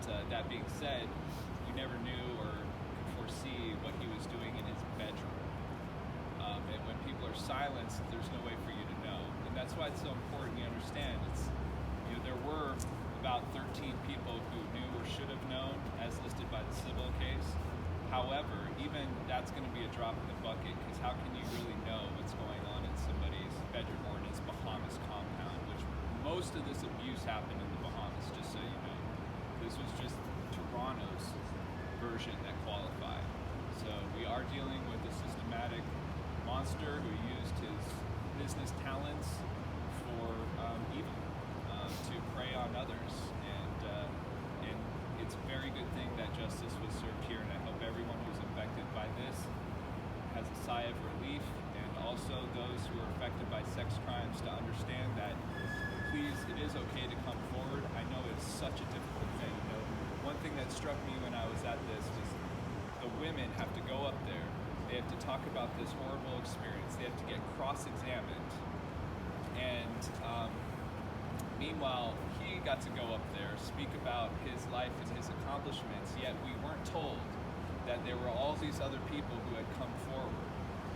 that being said, you never knew or could foresee what he was doing in his bedroom. And when people are silenced, there's no way for you to know. And that's why it's so important you understand. There were about 13 people who knew or should have known, as listed by the civil case. However, even that's going to be a drop in the bucket, because how can you really know what's going on in somebody's bedroom or in his Bahamas compound, which most of this abuse happened in the Bahamas, just so you know. This was just Toronto's version that qualified. So we are dealing with a systematic monster who used his business talents for evil, to prey on others, and it's a very good thing that justice was served here, and I hope everyone who's affected by this has a sigh of relief, and also those who are affected by sex crimes to understand that, please, it is okay to come forward. I know it's such a difficult thing. One thing that struck me when I was at this was the women have to go up there. They have to talk about this horrible experience. They have to get cross-examined. And meanwhile, he got to go up there, speak about his life and his accomplishments, yet we weren't told that there were all these other people who had come forward.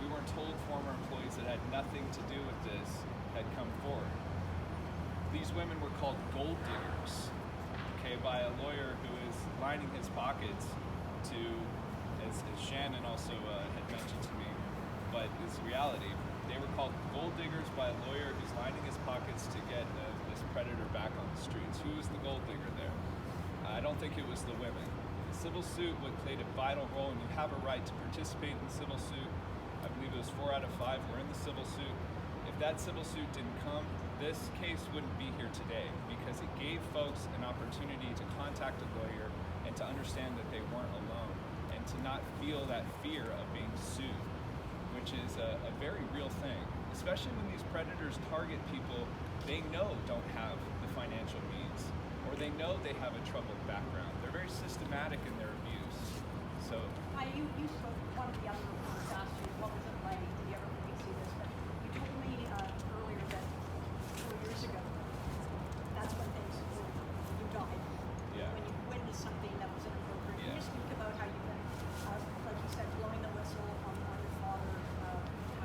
We weren't told former employees that had nothing to do with this had come forward. These women were called gold diggers, by a lawyer who is lining his pockets to, as Shannon also had mentioned to me, but it's reality. They were called gold diggers by a lawyer who's lining his pockets to get this predator back on the streets. Who was the gold digger there? I don't think it was the women. The civil suit played a vital role, and you have a right to participate in the civil suit. I believe it was 4 out of 5 were in the civil suit. If that civil suit didn't come, this case wouldn't be here today, because it gave folks an opportunity to contact a lawyer and to understand that they weren't alone, and to not feel that fear of being sued, which is a very real thing, especially when these predators target people they know don't have the financial means, or they know they have a troubled background. They're very systematic in their abuse. So you spoke, one of the other reporters asked you, what was it like, did you ever really see this? But you told me earlier that 4 years ago, that's when things, you died. Yeah. When you witnessed something that was inappropriate. Yeah. Can you speak about how you've been, like you said, blowing the whistle on your father,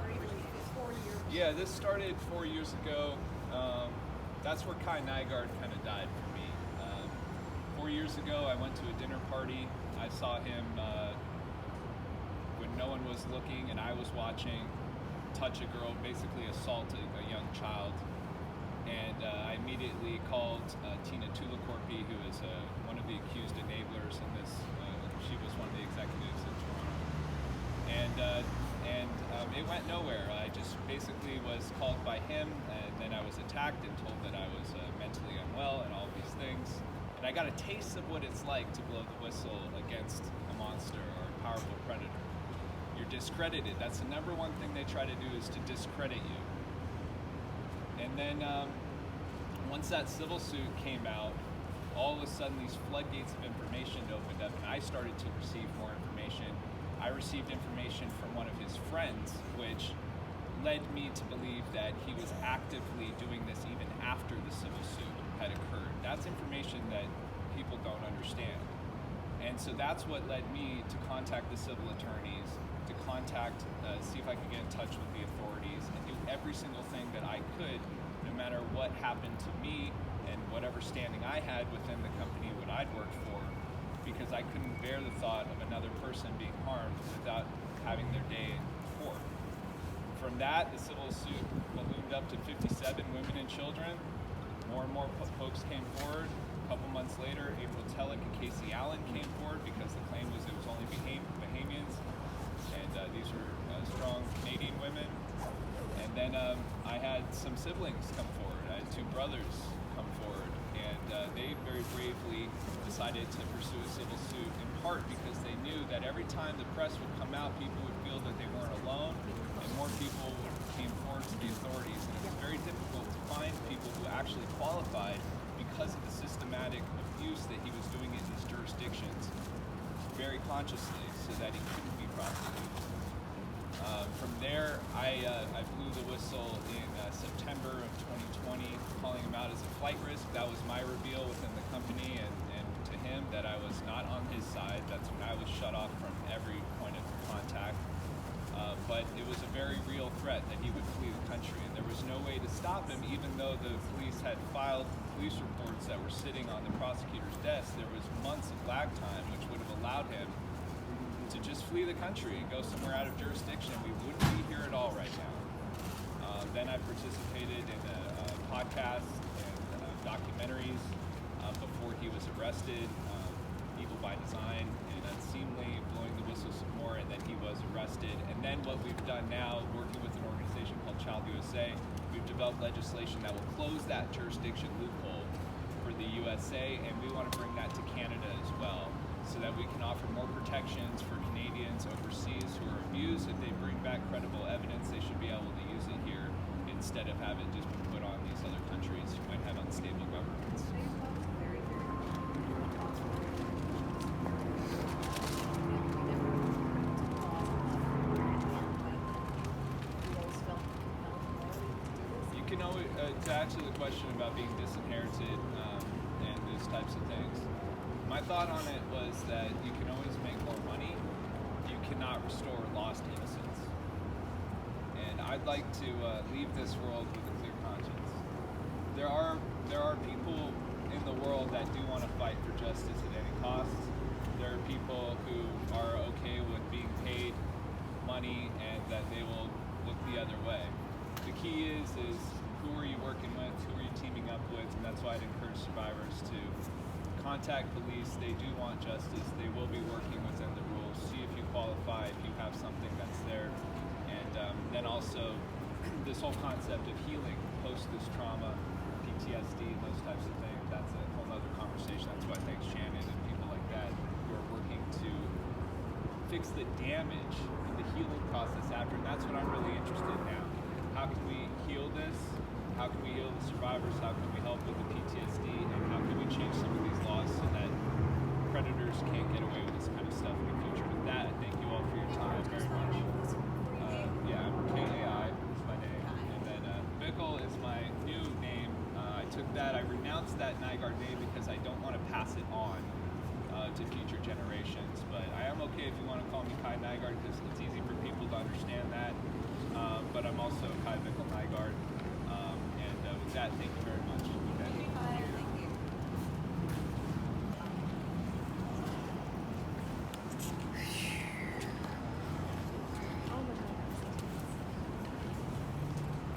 really 4 years? Yeah, this started 4 years ago. That's where nygard kind of died for me. 4 years ago, I went to a dinner party. I saw him when no one was looking and I was watching, touch a girl, basically assault a young child. And I immediately called Tina Tulikorpi, who is one of the accused enablers in this. She was one of the executives in Toronto. And it went nowhere. I just basically was called by him, and then I was attacked and told that I was mentally unwell and all these things. And I got a taste of what it's like to blow the whistle against a monster or a powerful predator. You're discredited. That's the number one thing they try to do, is to discredit you. And then once that civil suit came out, all of a sudden these floodgates of information opened up, and I started to receive more information. I received information from one of his friends, which led me to believe that he was actively doing this even after the civil suit had occurred. That's information that people don't understand. And so that's what led me to contact the civil attorneys, to see if I could get in touch with the authorities, and do every single thing that I could, no matter what happened to me and whatever standing I had within the company what I'd worked for, because I couldn't bear the thought of another person being harmed without having their day in court. From that, the civil suit ballooned up to 57 women and children. More and more folks came forward. A couple months later, April Tellick and Casey Allen came forward, because the claim was it was only Bahamians, and these were strong Canadian women. And then I had some siblings come forward. I had 2 brothers come forward, and they very bravely decided to pursue a civil suit, in part because they knew that every time the press would come out, people would feel that they weren't alone, and more people came forward to the authorities. And it was very difficult to find people who actually qualified, because of the systematic abuse that he was doing in these jurisdictions very consciously, so that he couldn't be prosecuted. From there, I blew the whistle in September of 2020, calling him out as a flight risk. That was my reveal within the company, and to him that I was not on his side. That's when I was shut off from every point of contact. But it was a very real threat that he would flee the country, and there was no way to stop him, even though the police had filed police reports that were sitting on the prosecutor's desk. There was months of lag time, which would have allowed him to just flee the country and go somewhere out of jurisdiction. We wouldn't be here at all right now. Then I participated in a podcast and documentaries before he was arrested, Evil by Design and Unseemly, blowing the whistle some more, and then he was arrested. And then what we've done now, working with an organization called Child USA, we've developed legislation that will close that jurisdiction loophole for the USA, and we want to bring that to Canada as well, so that we can offer more protections for Canadians overseas who are abused. If they bring back credible evidence, they should be able to use it here instead of have it just be put on these other countries who might have unstable governments. You can always, to answer the question about being disinherited and those types of things, my thought on it was that you can always make more money. You cannot restore lost innocence. And I'd like to leave this world with a clear conscience. There are people in the world that do want to fight for justice at any cost. There are people who are okay with being paid money and that they will look the other way. The key is who are you working with, who are you teaming up with, and that's why I'd encourage survivors to contact police. They do want justice. They will be working within the rules. See if you qualify, if you have something that's there. And then also this whole concept of healing post this trauma, PTSD, and those types of things, that's a whole other conversation. That's why thanks Shannon and people like that who are working to fix the damage and the healing process after. And that's what I'm really interested in now. How can we heal this? How can we heal the survivors? How can we help with the PTSD? And how can we change some of these laws so that predators can't get away with this kind of stuff in the future? With that, I thank you all for your time very much. Yeah, KAI is my name. And then Bickle is my new name. I took that, I renounced that nygard name because I don't want to pass it on to future generations. But I am okay if you want to call me Kai Nygard because it's easy for people to understand that. But I'm also Kai Bickle Nygard. And with that, thank you very much.